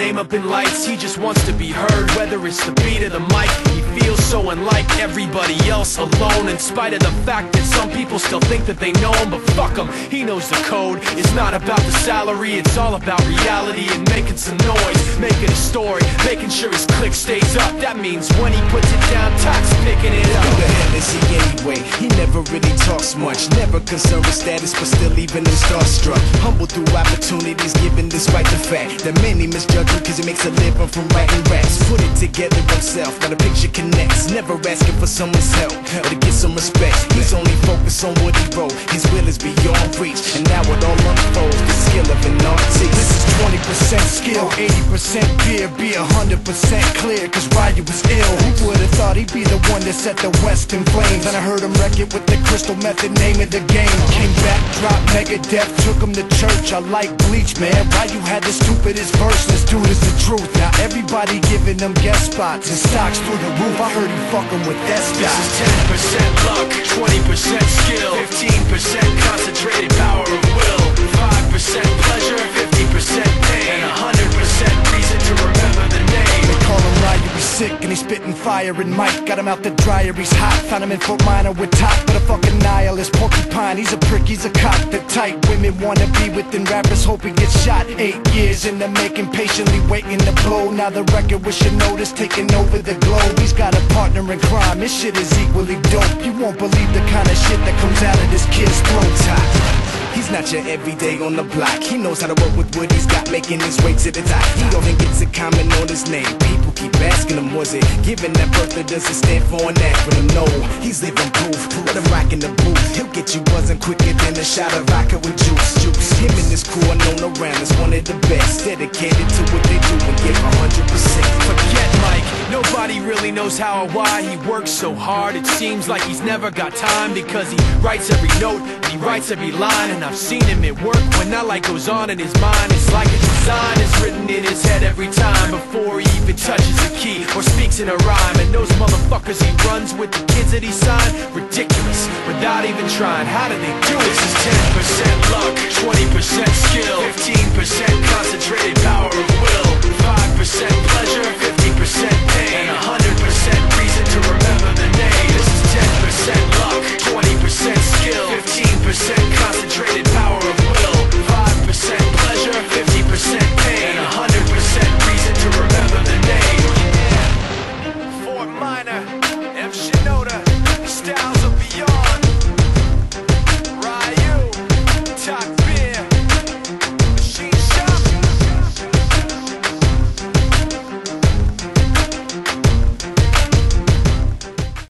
name up in lights. He just wants to be heard, whether it's the beat or the mic. He feels so unlike everybody else, alone, in spite of the fact that some people still think that they know him. But fuck him, he knows the code. It's not about the salary, it's all about reality and making some noise, making a story, making sure his click stays up. That means when he puts it down, Tox picking it up. Who the hell is he anyway? He never really talks much, never concerned with status, but still even him starstruck. Humble through opportunities, given despite the fact that many misjudge him cause he makes a living from writing raps. Put it together himself, now the picture connects. Never asking for someone's help or to get some respect. He's only focused on what he wrote. His will is beyond reach, and now it all unfolds, the skill of an artist. This is 20% skill, 80% fear, be 100% clear, cause Ryu was ill. Who would've thought he'd be the one that set the West in flames? And I heard him wreck it with the Crystal Method, name of the game. Came back, dropped Megadeth, took him to church. I like Bleach, man. Ryu had the stupidest verse, this dude is the truth. Now everybody giving them guest spots and stocks through the roof. I heard he fucking with that stock. This is 10% luck, 20% skill, 15% concentrated power of will, 5% pleasure, 50% pain, and 100% reason to remember the name. They call him Ryu, he's sick and he's spitting fire. And Mike got him out the dryer, he's hot. Found him in Fort Minor with top, but a fucking nihilist porcupine. He's a prick, he's a cop. The type women wanna be within, rappers hope he gets shot. 8 years in the making, patiently waiting to blow. Now the record with your notice taking over the globe. He's got a partner in crime, this shit is equally dope. You won't believe the kind of shit that comes out of this kid's throat. He's not your everyday on the block. He knows how to work with what he's got, making his way to the top. He often gets a comment on his name. People keep asking him, was it given that birth or does it stand for an acronym? No, he's living proof. Let him rock in the booth. He'll get you buzzing quicker than a shot of vodka with juice. Him and his crew are known around as one of the best, dedicated to what they do and give 100%. Forget Mike, nobody really knows how or why he works so hard. It seems like he's never got time, because he writes every note and he writes every line. And I've seen him at work when that light goes on in his mind. It's like a design is written in his head every time, before he even touches a key or speaks in a rhyme. And those motherfuckers he runs with, the kids that he signed, ridiculous, without even trying. How do they do it? This is